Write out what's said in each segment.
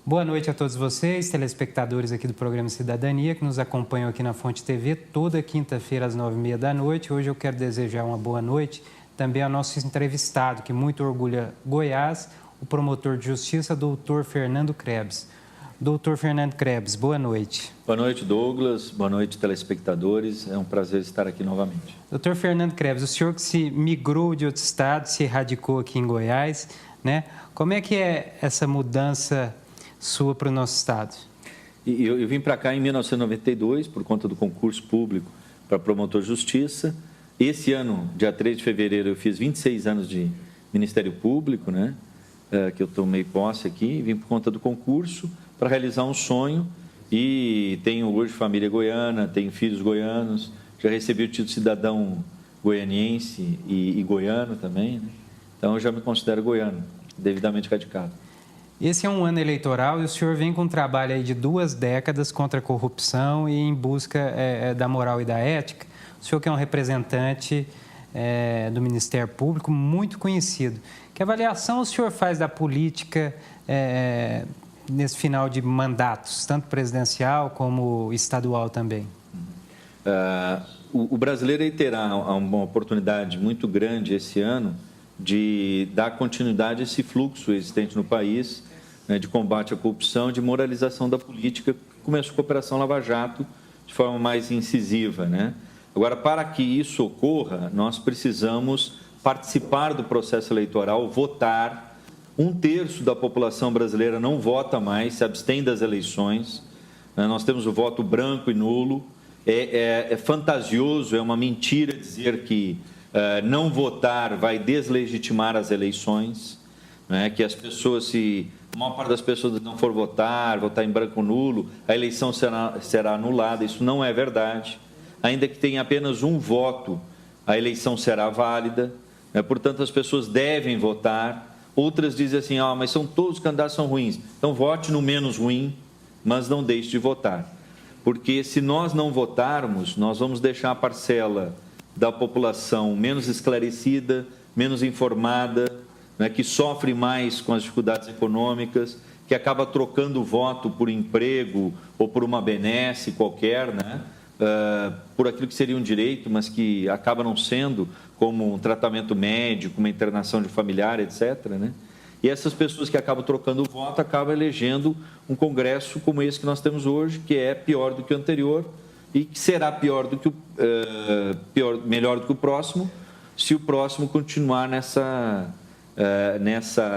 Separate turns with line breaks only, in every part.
Boa noite a todos vocês, telespectadores aqui do programa Cidadania, que nos acompanham aqui na Fonte TV toda quinta-feira às 9h30 da noite. Hoje eu quero desejar uma boa noite também ao nosso entrevistado, que muito orgulha Goiás, o promotor de justiça, doutor Fernando Krebs. Doutor Fernando Krebs, boa noite.
Boa noite, Douglas. Boa noite, telespectadores. É um prazer estar aqui novamente.
Doutor Fernando Krebs, o senhor que se migrou de outro estado, se radicou aqui em Goiás, né? Como é que é essa mudança sua para o nosso estado?
Eu vim para cá em 1992 por conta do concurso público para promotor de justiça. Esse ano, dia 3 de fevereiro, eu fiz 26 anos de Ministério Público, né? Que eu tomei posse aqui, vim por conta do concurso para realizar um sonho e tenho hoje família goiana, tenho filhos goianos, já recebi o título de cidadão goianiense e goiano também, né? Então eu já me considero goiano, devidamente radicado.
Esse é um ano eleitoral e o senhor vem com um trabalho aí de 2 décadas contra a corrupção e em busca da moral e da ética. O senhor que é um representante do Ministério Público muito conhecido. Que avaliação o senhor faz da política nesse final de mandatos, tanto presidencial como estadual também?
O brasileiro terá uma oportunidade muito grande esse ano de dar continuidade a esse fluxo existente no país, né, de combate à corrupção, de moralização da política, que começou com a Operação Lava Jato de forma mais incisiva, né? Agora, para que isso ocorra, nós precisamos participar do processo eleitoral, votar. 1/3 da população brasileira não vota mais, se abstém das eleições. Nós temos o voto branco e nulo. É fantasioso, é uma mentira dizer que não votar vai deslegitimar as eleições, né? Que as pessoas, se a maior parte das pessoas não for votar em branco ou nulo, a eleição será anulada. Isso não é verdade. Ainda que tenha apenas um voto, a eleição será válida, né? Portanto, as pessoas devem votar. Outras dizem assim, mas todos os candidatos são ruins. Então, vote no menos ruim, mas não deixe de votar. Porque se nós não votarmos, nós vamos deixar a parcela da população menos esclarecida, menos informada, né, que sofre mais com as dificuldades econômicas, que acaba trocando o voto por emprego ou por uma benesse qualquer, né, por aquilo que seria um direito, mas que acaba não sendo, como um tratamento médico, uma internação de familiar, etc., né? E essas pessoas que acabam trocando o voto acabam elegendo um Congresso como esse que nós temos hoje, que é pior do que o anterior, e que será melhor do que o próximo, se o próximo continuar nessa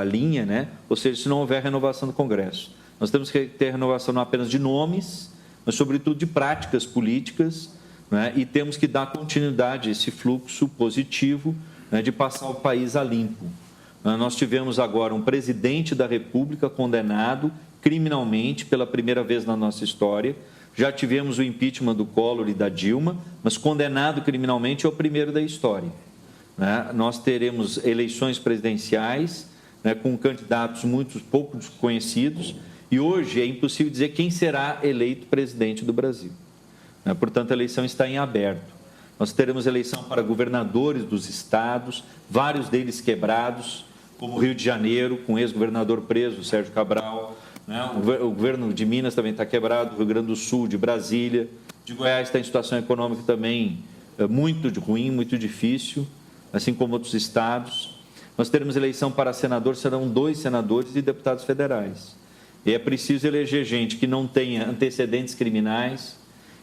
linha, né? Ou seja, se não houver renovação do Congresso. Nós temos que ter renovação não apenas de nomes, mas sobretudo de práticas políticas, né? E temos que dar continuidade a esse fluxo positivo, né, de passar o país a limpo. Nós tivemos agora um presidente da República condenado criminalmente pela primeira vez na nossa história. Já tivemos o impeachment do Collor e da Dilma, mas condenado criminalmente é o primeiro da história, né? Nós teremos eleições presidenciais, né, com candidatos muito pouco conhecidos, e hoje é impossível dizer quem será eleito presidente do Brasil, né? Portanto, a eleição está em aberto. Nós teremos eleição para governadores dos estados, vários deles quebrados, como o Rio de Janeiro, com o ex-governador preso, Sérgio Cabral, né? O governo de Minas também está quebrado, o Rio Grande do Sul, de Brasília, de Goiás está em situação econômica também muito ruim, muito difícil, assim como outros estados. Nós teremos eleição para senador, serão 2 senadores e deputados federais. E é preciso eleger gente que não tenha antecedentes criminais,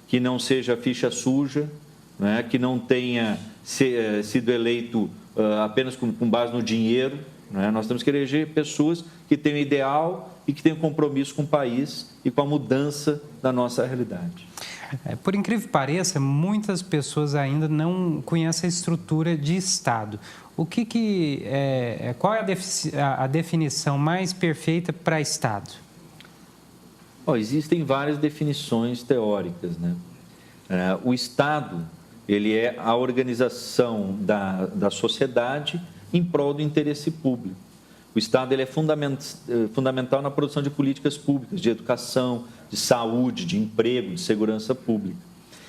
que não seja ficha suja, né? Que não tenha sido eleito apenas com base no dinheiro, né? Nós temos que eleger pessoas que tenham ideal e que tenham compromisso com o país e com a mudança da nossa realidade.
Por incrível que pareça, muitas pessoas ainda não conhecem a estrutura de Estado. Qual é a definição mais perfeita para Estado?
Existem várias definições teóricas, né? O Estado, ele é a organização da sociedade em prol do interesse público. O Estado, ele é fundamental na produção de políticas públicas, de educação, de saúde, de emprego, de segurança pública.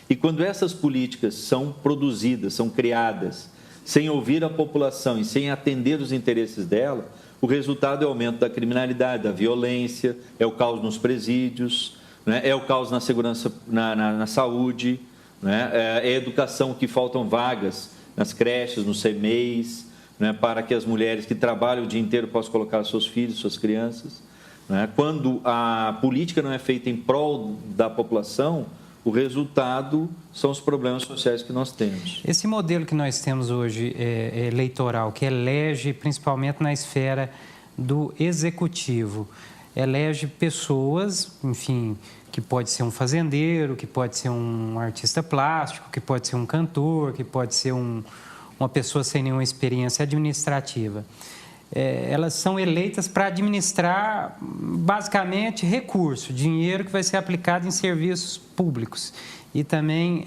E quando essas políticas são produzidas, são criadas, sem ouvir a população e sem atender os interesses dela, o resultado é o aumento da criminalidade, da violência, é o caos nos presídios, né? É o caos na segurança, na saúde, né? É a educação, que faltam vagas nas creches, nos CMEs, né? Para que as mulheres que trabalham o dia inteiro possam colocar seus filhos, suas crianças, né? Quando a política não é feita em prol da população, o resultado são os problemas sociais que nós temos.
Esse modelo que nós temos hoje eleitoral, que elege principalmente na esfera do executivo, elege pessoas, enfim, que pode ser um fazendeiro, que pode ser um artista plástico, que pode ser um cantor, que pode ser uma pessoa sem nenhuma experiência administrativa. Elas são eleitas para administrar, basicamente, recurso, dinheiro que vai ser aplicado em serviços públicos e também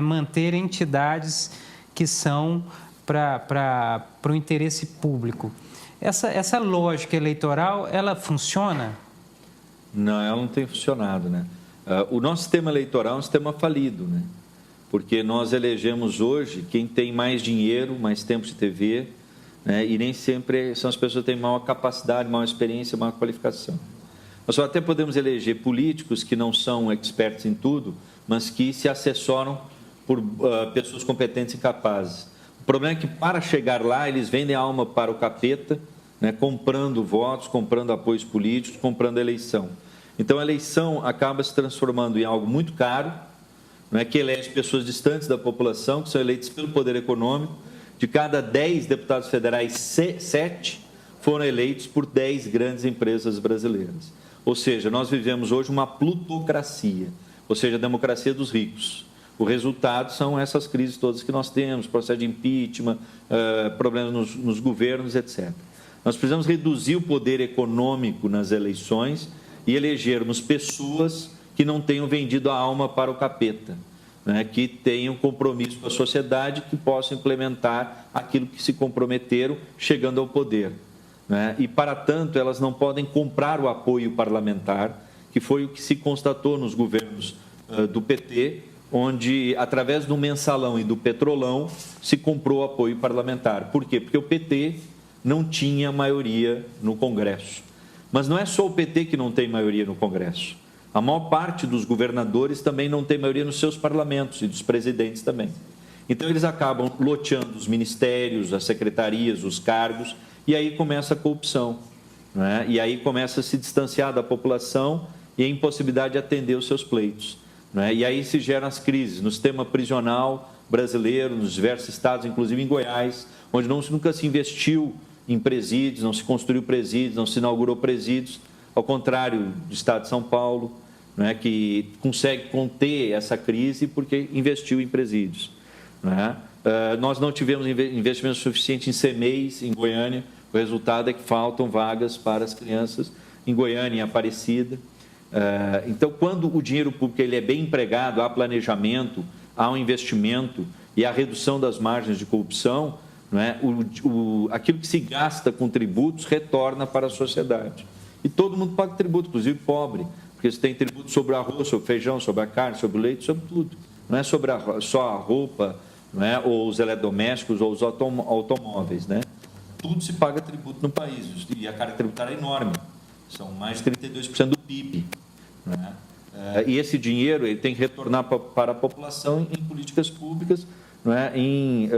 manter entidades que são para o interesse público. Essa lógica eleitoral, ela funciona?
Não, ela não tem funcionado, né? O nosso sistema eleitoral é um sistema falido, né? Porque nós elegemos hoje quem tem mais dinheiro, mais tempo de TV, né? E nem sempre são as pessoas que têm maior capacidade, maior experiência, maior qualificação. Nós só até podemos eleger políticos que não são expertos em tudo, mas que se assessoram por pessoas competentes e capazes. O problema é que, para chegar lá, eles vendem a alma para o capeta, né? Comprando votos, comprando apoios políticos, comprando eleição. Então, a eleição acaba se transformando em algo muito caro, né? Que elege pessoas distantes da população, que são eleitas pelo poder econômico. De cada 10 deputados federais, 7 foram eleitos por 10 grandes empresas brasileiras. Ou seja, nós vivemos hoje uma plutocracia, ou seja, a democracia dos ricos. O resultado são essas crises todas que nós temos, processo de impeachment, problemas nos governos, etc. Nós precisamos reduzir o poder econômico nas eleições e elegermos pessoas que não tenham vendido a alma para o capeta, né? Que tenham compromisso com a sociedade, que possam implementar aquilo que se comprometeram chegando ao poder, né? E, para tanto, elas não podem comprar o apoio parlamentar, que foi o que se constatou nos governos do PT, onde, através do mensalão e do petrolão, se comprou apoio parlamentar. Por quê? Porque o PT não tinha maioria no Congresso. Mas não é só o PT que não tem maioria no Congresso. A maior parte dos governadores também não tem maioria nos seus parlamentos e dos presidentes também. Então, eles acabam loteando os ministérios, as secretarias, os cargos, e aí começa a corrupção, né? E aí começa a se distanciar da população e a impossibilidade de atender os seus pleitos, né? E aí se geram as crises no sistema prisional brasileiro, nos diversos estados, inclusive em Goiás, onde nunca se investiu em presídios, não se construiu presídios, não se inaugurou presídios, ao contrário do estado de São Paulo, né, que consegue conter essa crise porque investiu em presídios, né? Nós não tivemos investimento suficiente em CMEs em Goiânia, o resultado é que faltam vagas para as crianças em Goiânia, em Aparecida. Então, quando o dinheiro público ele é bem empregado, há planejamento, há um investimento e a redução das margens de corrupção, não é? Aquilo que se gasta com tributos retorna para a sociedade. E todo mundo paga tributo, inclusive pobre, porque você tem tributo sobre o arroz, sobre o feijão, sobre a carne, sobre o leite, sobre tudo. Não é sobre só a roupa, não é? Ou os eletrodomésticos ou os automóveis, né? Tudo se paga tributo no país e a carga tributária é enorme. São mais de 32% do PIB, né? E esse dinheiro ele tem que retornar para a população em políticas públicas, não é? Em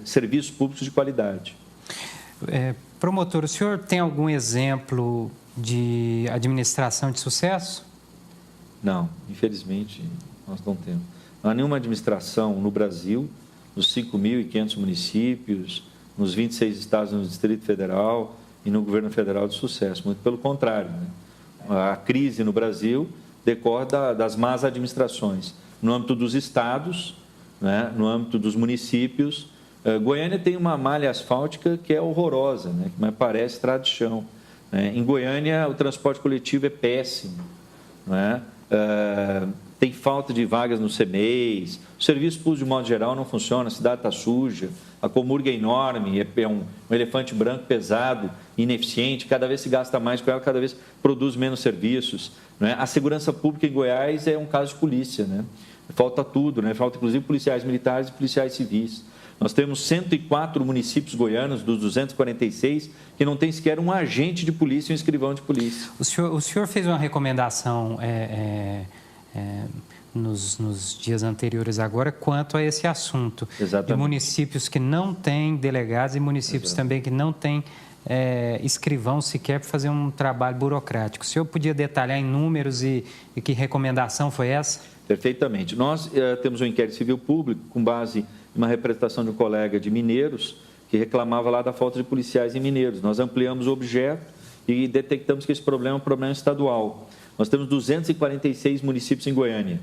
serviços públicos de qualidade.
Promotor, o senhor tem algum exemplo de administração de sucesso?
Não, infelizmente nós não temos. Não há nenhuma administração no Brasil, nos 5.500 municípios, nos 26 estados no Distrito Federal e no governo federal de sucesso. Muito pelo contrário, né? A crise no Brasil decorre das más administrações. No âmbito dos estados, né? No âmbito dos municípios, Goiânia tem uma malha asfáltica que é horrorosa, né? Mas parece estrada de chão. Em Goiânia, o transporte coletivo é péssimo, né? Tem falta de vagas nos CMEs, o serviço público, de modo geral, não funciona, a cidade está suja, a Comurga é enorme, é um elefante branco pesado, ineficiente, cada vez se gasta mais com ela, cada vez produz menos serviços, né? A segurança pública em Goiás é um caso de polícia, né? Falta tudo, né? Falta, inclusive, policiais militares e policiais civis. Nós temos 104 municípios goianos, dos 246, que não tem sequer um agente de polícia e um escrivão de polícia.
O senhor fez uma recomendação nos dias anteriores agora quanto a esse assunto.
Exatamente.
De municípios que não têm delegados e municípios também que não têm escrivão sequer para fazer um trabalho burocrático. O senhor podia detalhar em números e que recomendação foi essa?
Perfeitamente. Nós temos um inquérito civil público com base em uma representação de um colega de Mineiros que reclamava lá da falta de policiais em Mineiros. Nós ampliamos o objeto e detectamos que esse problema é um problema estadual. Nós temos 246 municípios em Goiânia,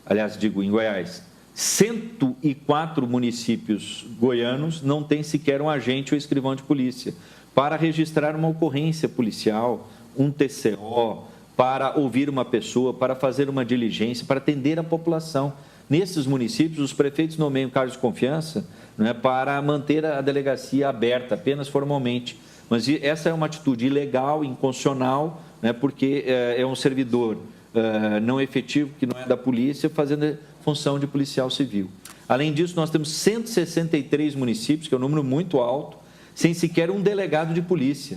aliás, digo, em Goiás. 104 municípios goianos não têm sequer um agente ou escrivão de polícia para registrar uma ocorrência policial, um TCO, para ouvir uma pessoa, para fazer uma diligência, para atender a população. Nesses municípios, os prefeitos nomeiam cargos de confiança, né, para manter a delegacia aberta, apenas formalmente. Mas essa é uma atitude ilegal, inconstitucional, né, porque é um servidor não efetivo, que não é da polícia, fazendo função de policial civil. Além disso, nós temos 163 municípios, que é um número muito alto, sem sequer um delegado de polícia.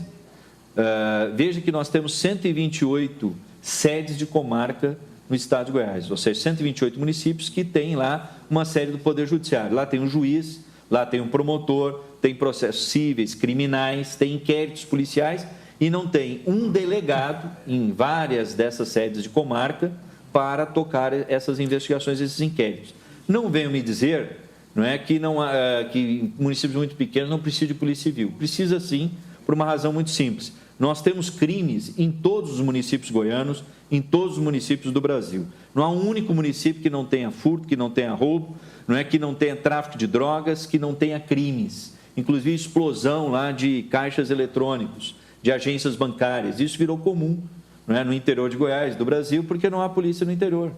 Veja que nós temos 128 sedes de comarca no estado de Goiás, ou seja, 128 municípios que têm lá uma sede do Poder Judiciário. Lá tem um juiz, lá tem um promotor, tem processos cíveis, criminais, tem inquéritos policiais e não tem um delegado em várias dessas sedes de comarca para tocar essas investigações, esses inquéritos. Não venham me dizer, não é, que municípios muito pequenos não precisam de polícia civil. Precisa sim, por uma razão muito simples. Nós temos crimes em todos os municípios goianos, em todos os municípios do Brasil. Não há um único município que não tenha furto, que não tenha roubo, não é, que não tenha tráfico de drogas, que não tenha crimes. Inclusive explosão lá de caixas eletrônicos, de agências bancárias. Isso virou comum, não é, no interior de Goiás, do Brasil, porque não há polícia no interior.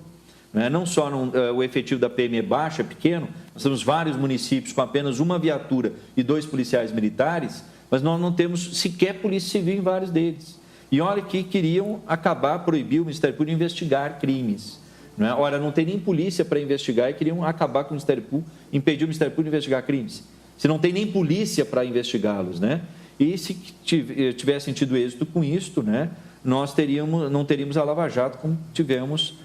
Não só o efetivo da PM é baixo, é pequeno, nós temos vários municípios com apenas uma viatura e 2 policiais militares, mas nós não temos sequer polícia civil em vários deles. E olha que queriam acabar, proibir o Ministério Público de investigar crimes. Não é? Ora, não tem nem polícia para investigar e queriam acabar com o Ministério Público, impedir o Ministério Público de investigar crimes. Se não tem nem polícia para investigá-los, né? E se tivessem tido êxito com isto, né, nós não teríamos a Lava Jato como tivemos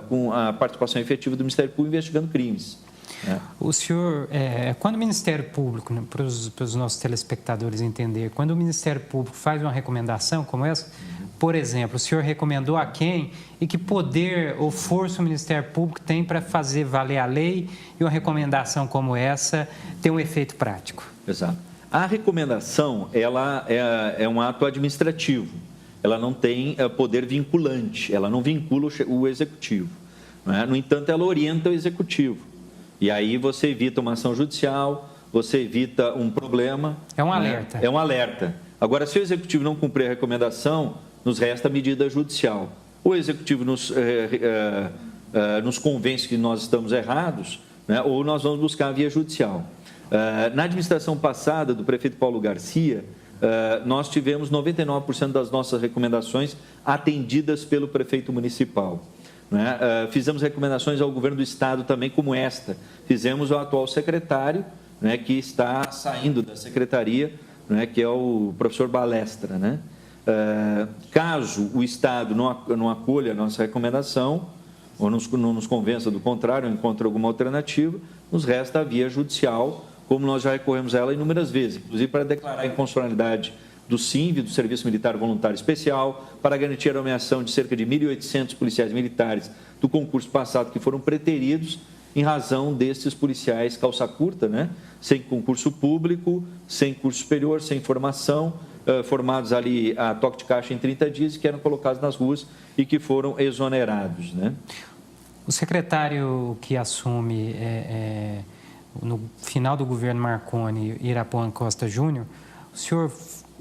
com a participação efetiva do Ministério Público investigando crimes.
O senhor, quando o Ministério Público, né, para os nossos telespectadores entender, quando o Ministério Público faz uma recomendação como essa, por exemplo, o senhor recomendou a quem e que poder ou força o Ministério Público tem para fazer valer a lei e uma recomendação como essa ter um efeito prático?
Exato. A recomendação, ela é um ato administrativo, ela não tem poder vinculante, ela não vincula o executivo. Não é? No entanto, ela orienta o executivo. E aí você evita uma ação judicial, você evita um problema.
É um alerta.
É um alerta. Agora, se o executivo não cumprir a recomendação, nos resta a medida judicial. O executivo nos convence que nós estamos errados, né? Ou nós vamos buscar a via judicial. Na administração passada do prefeito Paulo Garcia, nós tivemos 99% das nossas recomendações atendidas pelo prefeito municipal. Né? Fizemos recomendações ao governo do estado também, como esta. Fizemos ao atual secretário, né, que está saindo da secretaria, né, que é o professor Balestra. Né? Caso o estado não acolha a nossa recomendação, ou não nos convença do contrário, ou encontre alguma alternativa, nos resta a via judicial, como nós já recorremos a ela inúmeras vezes, inclusive para declarar a inconstitucionalidade do SINV, do Serviço Militar Voluntário Especial, para garantir a nomeação de cerca de 1.800 policiais militares do concurso passado que foram preteridos em razão desses policiais calça curta, né? Sem concurso público, sem curso superior, sem formação, formados ali a toque de caixa em 30 dias e que eram colocados nas ruas e que foram exonerados, né?
O secretário que assume no final do governo Marconi, Irapuan Costa Júnior, o senhor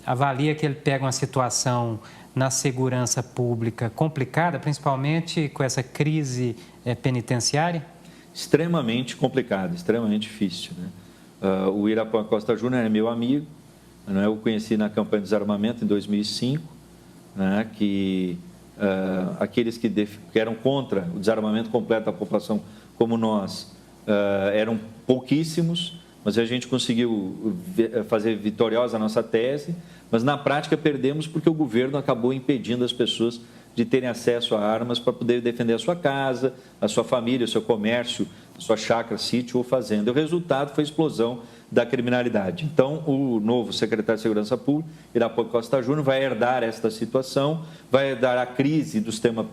avalia que ele pega uma situação na segurança pública complicada, principalmente com essa crise penitenciária?
Extremamente complicado, extremamente difícil. Né? O Irapuan Costa Júnior é meu amigo, né? Eu o conheci na campanha de desarmamento em 2005, né? Que aqueles que eram contra o desarmamento completo da população como nós eram pouquíssimos, mas a gente conseguiu fazer vitoriosa a nossa tese, mas na prática perdemos porque o governo acabou impedindo as pessoas de terem acesso a armas para poder defender a sua casa, a sua família, o seu comércio, a sua chácara, sítio ou fazenda. O resultado foi a explosão da criminalidade. Então, o novo secretário de Segurança Pública, Irapuã Costa Júnior, vai herdar esta situação, vai herdar a crise do sistema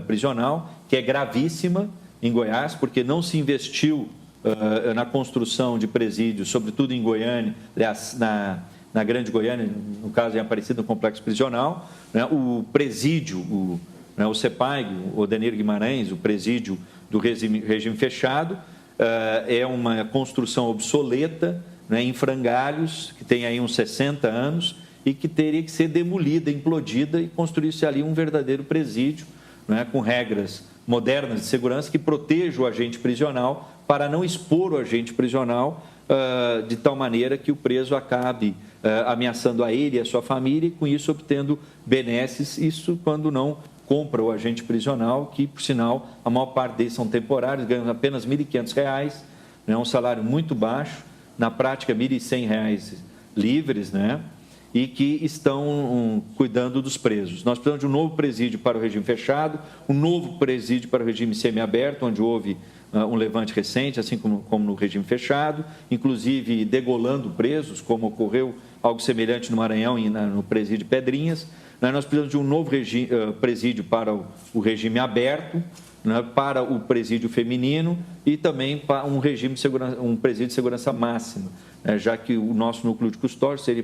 prisional, que é gravíssima em Goiás, porque não se investiu na construção de presídios, sobretudo em Goiânia, aliás, na Grande Goiânia, no caso em Aparecida, no complexo prisional, né? O presídio, o CEPAG, o Odenir Guimarães, o presídio do regime fechado, é uma construção obsoleta, né, em frangalhos, que tem aí uns 60 anos e que teria que ser demolida, implodida e construir-se ali um verdadeiro presídio, né, com regras modernas de segurança que protejam o agente prisional para não expor o agente prisional de tal maneira que o preso acabe ameaçando a ele e a sua família e com isso obtendo benesses, isso quando não compra o agente prisional, que, por sinal, a maior parte deles são temporários, ganham apenas R$ 1.500, né, um salário muito baixo, na prática R$ 1.100 livres, né, e que estão cuidando dos presos. Nós precisamos de um novo presídio para o regime fechado, um novo presídio para o regime semiaberto, onde houve um levante recente, assim como no regime fechado, inclusive degolando presos, como ocorreu algo semelhante no Maranhão e no presídio Pedrinhas. Nós precisamos de um novo presídio para o regime aberto, né, para o presídio feminino e também para um presídio de segurança máxima, né, já que o nosso núcleo de custódia seria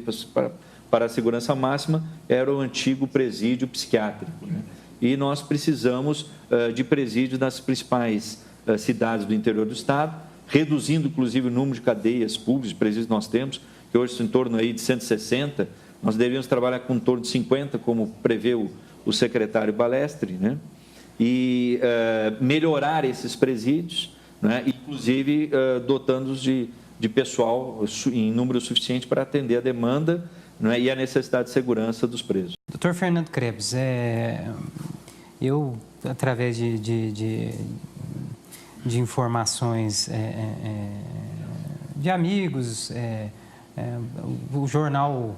para a segurança máxima, era o antigo presídio psiquiátrico. Né? E nós precisamos de presídios nas principais cidades do interior do Estado, reduzindo, inclusive, o número de cadeias públicas, de presídios que nós temos, que hoje são em torno aí de 160, nós deveríamos trabalhar com em torno de 50, como prevê o secretário Balestre, né? E melhorar esses presídios, né? Inclusive dotando-os de pessoal em número suficiente para atender a demanda, né? E a necessidade de segurança dos presos.
Dr. Fernando Krebs, eu, através de informações de amigos, o jornal,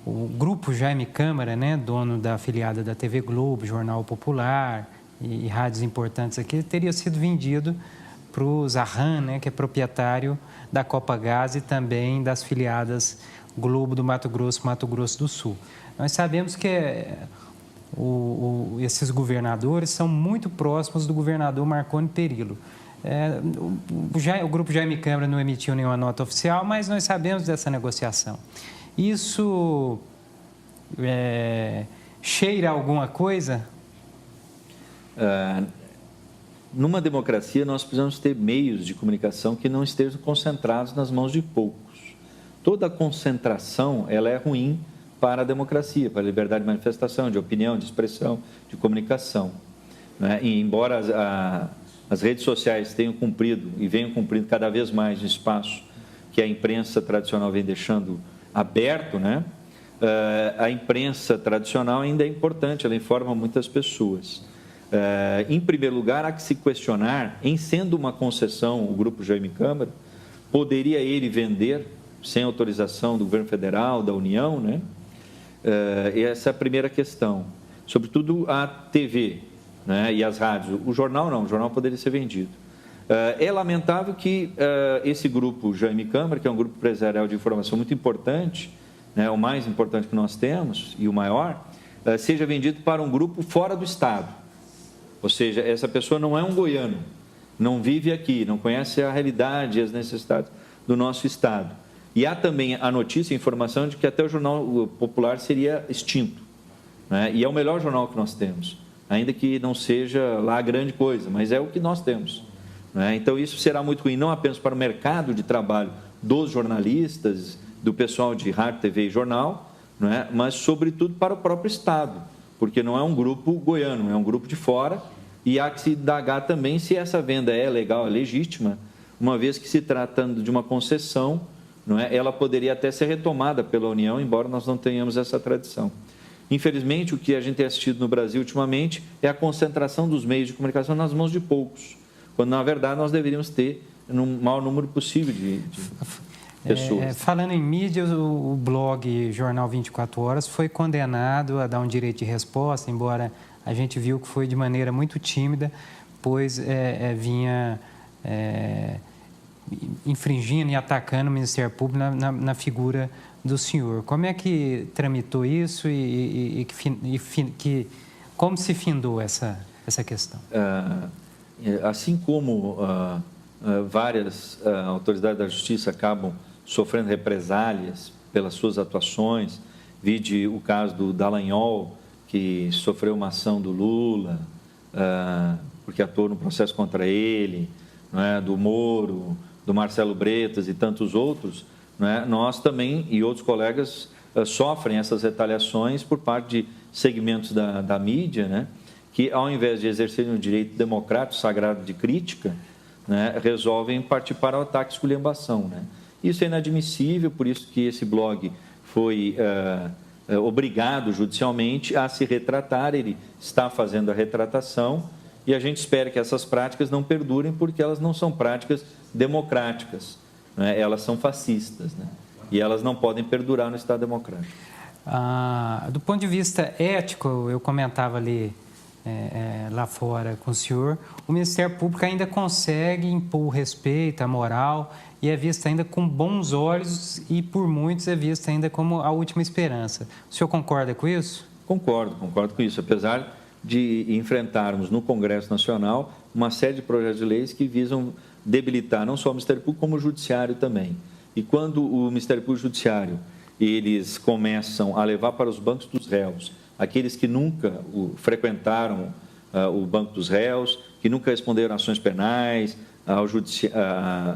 o grupo Jaime Câmara, né, dono da afiliada da TV Globo, Jornal Popular e rádios importantes aqui, teria sido vendido para o Zarran, né, que é proprietário da Copagaz e também das filiadas Globo do Mato Grosso do Sul. Nós sabemos que esses governadores são muito próximos do governador Marconi Perillo. O grupo Jaime Câmara não emitiu nenhuma nota oficial, mas nós sabemos dessa negociação. Isso cheira alguma coisa?
Numa democracia, nós precisamos ter meios de comunicação que não estejam concentrados nas mãos de poucos. Toda concentração ela é ruim para a democracia, para a liberdade de manifestação, de opinião, de expressão, de comunicação. Né? E embora as redes sociais tenham cumprido e venham cumprindo cada vez mais o espaço que a imprensa tradicional vem deixando aberto, né? A imprensa tradicional ainda é importante, ela informa muitas pessoas. Em primeiro lugar, há que se questionar, em sendo uma concessão o Grupo Jaime Câmara, poderia ele vender sem autorização do governo federal, da União, né? Essa é a primeira questão. Sobretudo a TV, né, e as rádios. O jornal não, o jornal poderia ser vendido. É lamentável que esse grupo Jaime Câmara, que é um grupo empresarial de informação muito importante, né, o mais importante que nós temos e o maior, seja vendido para um grupo fora do Estado. Ou seja, essa pessoa não é um goiano, não vive aqui, não conhece a realidade e as necessidades do nosso Estado. E há também a notícia, a informação de que até o Jornal Popular seria extinto, né, e é o melhor jornal que nós temos. Ainda que não seja lá a grande coisa, mas é o que nós temos. Né? Então, isso será muito ruim, não apenas para o mercado de trabalho dos jornalistas, do pessoal de rádio, TV e jornal, né? Mas, sobretudo, para o próprio Estado, porque não é um grupo goiano, é um grupo de fora, e há que se indagar também se essa venda é legal, é legítima, uma vez que se tratando de uma concessão, não é? Ela poderia até ser retomada pela União, embora nós não tenhamos essa tradição. Infelizmente, o que a gente tem assistido no Brasil ultimamente é a concentração dos meios de comunicação nas mãos de poucos, quando, na verdade, nós deveríamos ter no maior número possível de... pessoas.
Falando em mídia, o blog Jornal 24 Horas foi condenado a dar um direito de resposta, embora a gente viu que foi de maneira muito tímida, pois vinha infringindo e atacando o Ministério Público na figura do senhor. Como é que tramitou isso e como se findou essa questão?
Assim como várias autoridades da justiça acabam sofrendo represálias pelas suas atuações, vide o caso do Dallagnol, que sofreu uma ação do Lula, porque atuou no processo contra ele, não é? Do Moro, do Marcelo Bretas e tantos outros, não é? Nós também e outros colegas sofrem essas retaliações por parte de segmentos da mídia, né? Que, ao invés de exercerem o direito democrático sagrado de crítica, né, resolvem partir para o ataque e esculhambação, né? Isso é inadmissível, por isso que esse blog foi obrigado judicialmente a se retratar, ele está fazendo a retratação e a gente espera que essas práticas não perdurem porque elas não são práticas democráticas, né? Elas são fascistas, né? E elas não podem perdurar no Estado democrático.
Do ponto de vista ético, eu comentava ali lá fora com o senhor, o Ministério Público ainda consegue impor o respeito, a moral, e é visto ainda com bons olhos e por muitos é visto ainda como a última esperança. O senhor concorda com isso?
Concordo com isso, apesar de enfrentarmos no Congresso Nacional uma série de projetos de leis que visam debilitar não só o Ministério Público, como o Judiciário também. E quando o Ministério Público e o Judiciário, eles começam a levar para os bancos dos réus aqueles que nunca frequentaram o banco dos réus, que nunca responderam ações penais,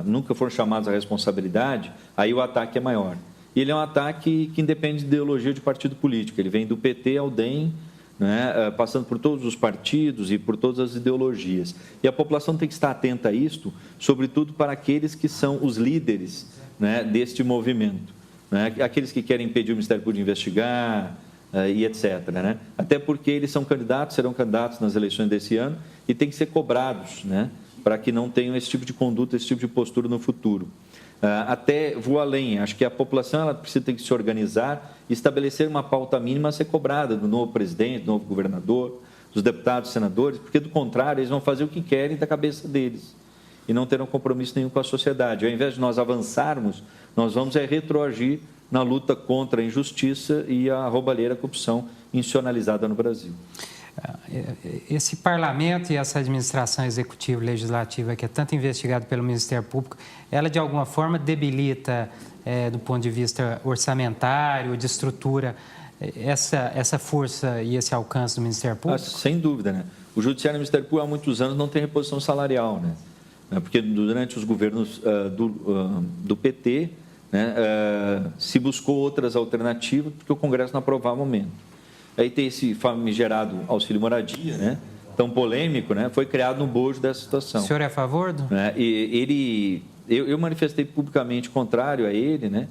nunca foram chamados à responsabilidade, aí o ataque é maior. E ele é um ataque que independe de ideologia de partido político, ele vem do PT ao DEM, né, passando por todos os partidos e por todas as ideologias. E a população tem que estar atenta a isto, sobretudo para aqueles que são os líderes, né, deste movimento, né, aqueles que querem impedir o Ministério Público de investigar, e etc. Né? Até porque eles são candidatos, serão candidatos nas eleições desse ano e têm que ser cobrados, né? Para que não tenham esse tipo de conduta, esse tipo de postura no futuro. Até vou além, acho que a população ela precisa ter que se organizar e estabelecer uma pauta mínima a ser cobrada do novo presidente, do novo governador, dos deputados, senadores, porque do contrário eles vão fazer o que querem da cabeça deles e não terão compromisso nenhum com a sociedade. Ao invés de nós avançarmos, nós vamos retroagir na luta contra a injustiça e a roubalheira, corrupção institucionalizada no Brasil.
Esse parlamento e essa administração executiva e legislativa que é tanto investigada pelo Ministério Público, ela de alguma forma debilita, do ponto de vista orçamentário, de estrutura, essa força e esse alcance do Ministério Público?
Sem dúvida, né? O Judiciário e o Ministério Público há muitos anos não tem reposição salarial, né? Porque durante os governos do PT, né, se buscou outras alternativas porque o Congresso não aprovava o momento. Aí tem esse famigerado auxílio moradia, né, tão polêmico, né, foi criado no bojo dessa situação.
O senhor é a favor?
Eu manifestei publicamente contrário a ele, né,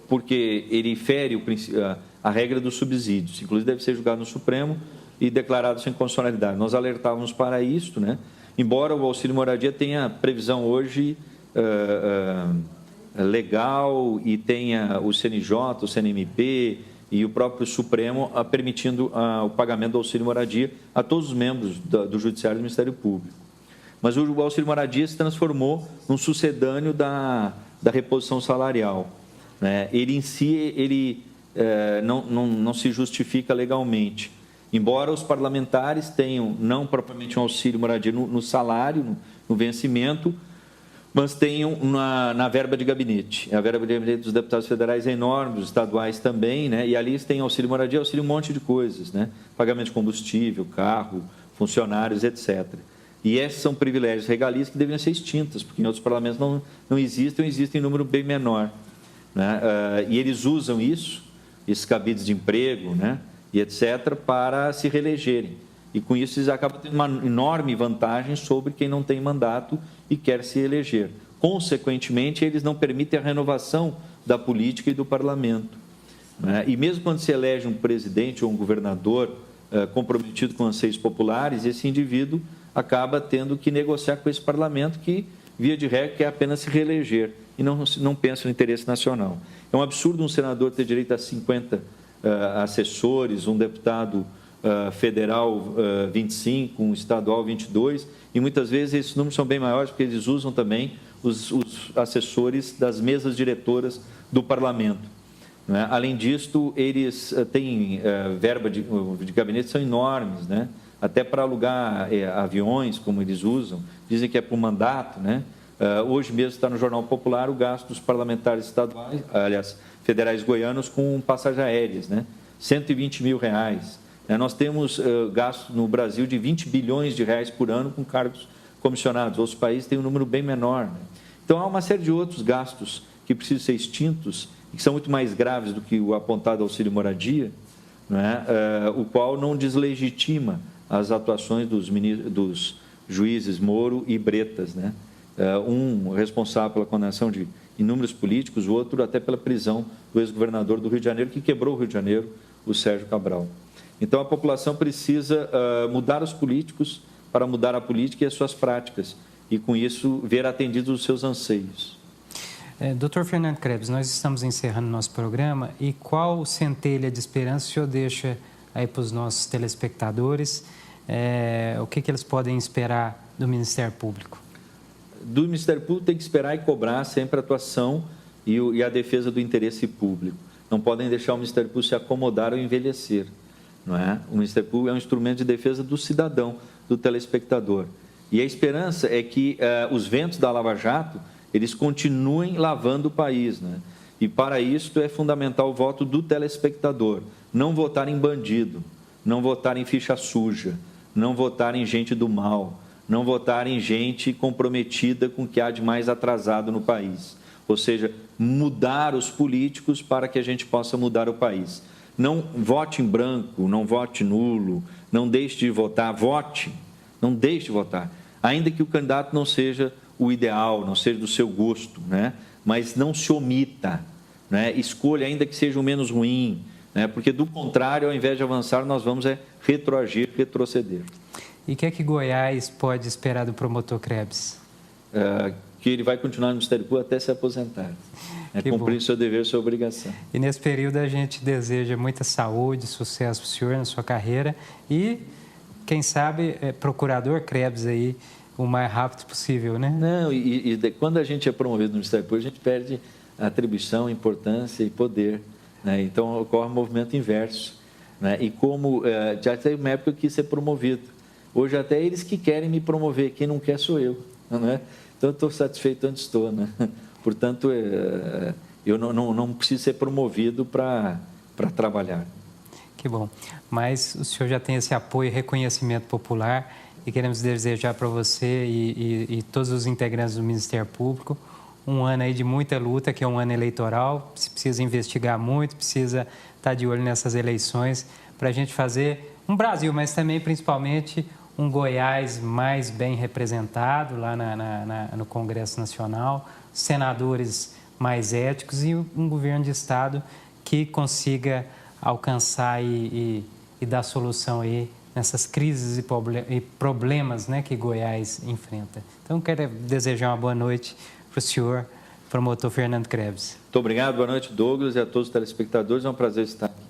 porque ele fere a regra dos subsídios, inclusive deve ser julgado no Supremo e declarado sem constitucionalidade. Nós alertávamos para isso, né, embora o auxílio moradia tenha previsão hoje legal e tenha o CNJ, o CNMP e o próprio Supremo permitindo o pagamento do auxílio moradia a todos os membros do Judiciário e do Ministério Público. Mas o auxílio moradia se transformou num sucedâneo da reposição salarial, né? Ele em si não se justifica legalmente. Embora os parlamentares tenham não propriamente um auxílio moradia no salário, no vencimento, mas tenham na verba de gabinete. A verba de gabinete dos deputados federais é enorme, dos estaduais também, né? E ali eles têm auxílio moradia, auxílio um monte de coisas, né? Pagamento de combustível, carro, funcionários, etc. E esses são privilégios regalias que deveriam ser extintas, porque em outros parlamentos não existem em número bem menor, né? E eles usam isso, esses cabides de emprego, né? E etc., para se reelegerem. E com isso eles acabam tendo uma enorme vantagem sobre quem não tem mandato e quer se eleger. Consequentemente, eles não permitem a renovação da política e do parlamento, né? E mesmo quando se elege um presidente ou um governador comprometido com anseios populares, esse indivíduo acaba tendo que negociar com esse parlamento que, via de regra, quer apenas se reeleger e não pensa no interesse nacional. É um absurdo um senador ter direito a 50 assessores, um deputado federal 25, um estadual 22, e muitas vezes esses números são bem maiores porque eles usam também os assessores das mesas diretoras do parlamento. Né? Além disso, eles têm verba de gabinete, são enormes, né? Até para alugar aviões, como eles usam, dizem que é por mandato, né? Hoje mesmo está no Jornal Popular o gasto dos parlamentares estaduais, aliás, federais goianos com passagens aéreas, né? R$120 mil. Nós temos gasto no Brasil de 20 bilhões de reais por ano com cargos comissionados. Outros países têm um número bem menor. Né? Então, há uma série de outros gastos que precisam ser extintos e que são muito mais graves do que o apontado auxílio moradia, né? O qual não deslegitima as atuações dos juízes Moro e Bretas, né? Um responsável pela condenação de inúmeros políticos, o outro até pela prisão do ex-governador do Rio de Janeiro, que quebrou o Rio de Janeiro, o Sérgio Cabral. Então, a população precisa mudar os políticos para mudar a política e as suas práticas, e, com isso, ver atendidos os seus anseios.
Dr. Fernando Krebs, nós estamos encerrando nosso programa, e qual centelha de esperança o senhor deixa aí para os nossos telespectadores? O que eles podem esperar do Ministério Público?
Do Ministério Público tem que esperar e cobrar sempre a atuação e a defesa do interesse público. Não podem deixar o Ministério Público se acomodar ou envelhecer. Não é? O Ministério Público é um instrumento de defesa do cidadão, do telespectador. E a esperança é que os ventos da Lava Jato, eles continuem lavando o país. Né? E para isso é fundamental o voto do telespectador. Não votar em bandido, não votar em ficha suja, não votar em gente do mal, não votar em gente comprometida com o que há de mais atrasado no país. Ou seja, mudar os políticos para que a gente possa mudar o país. Não vote em branco, não vote nulo, não deixe de votar, vote, não deixe de votar. Ainda que o candidato não seja o ideal, não seja do seu gosto, né? Mas não se omita, né? Escolha ainda que seja o menos ruim, né? Porque do contrário, ao invés de avançar, nós vamos retroagir, retroceder.
E o que é que Goiás pode esperar do promotor Krebs?
Que ele vai continuar no Ministério Público até se aposentar. Cumprir seu dever, sua obrigação.
E nesse período a gente deseja muita saúde, sucesso para o senhor na sua carreira e, quem sabe, procurador Krebs aí o mais rápido possível, né?
Não, quando a gente é promovido no Ministério Público, a gente perde atribuição, importância e poder. Né? Então, ocorre um movimento inverso. Né? E como já teve uma época que eu quis ser promovido. Hoje até eles que querem me promover, quem não quer sou eu. Não é? Então, eu estou satisfeito onde estou. Né? Portanto, eu não preciso ser promovido para trabalhar.
Que bom. Mas o senhor já tem esse apoio e reconhecimento popular e queremos desejar para você e todos os integrantes do Ministério Público um ano aí de muita luta, que é um ano eleitoral. Se precisa investigar muito, precisa estar de olho nessas eleições para a gente fazer um Brasil, mas também, principalmente, um Goiás mais bem representado lá no Congresso Nacional, senadores mais éticos e um governo de Estado que consiga alcançar e dar solução aí nessas crises e problemas, né, que Goiás enfrenta. Então, quero desejar uma boa noite para o senhor, promotor Fernando Krebs.
Muito obrigado, boa noite, Douglas, e a todos os telespectadores. É um prazer estar aqui.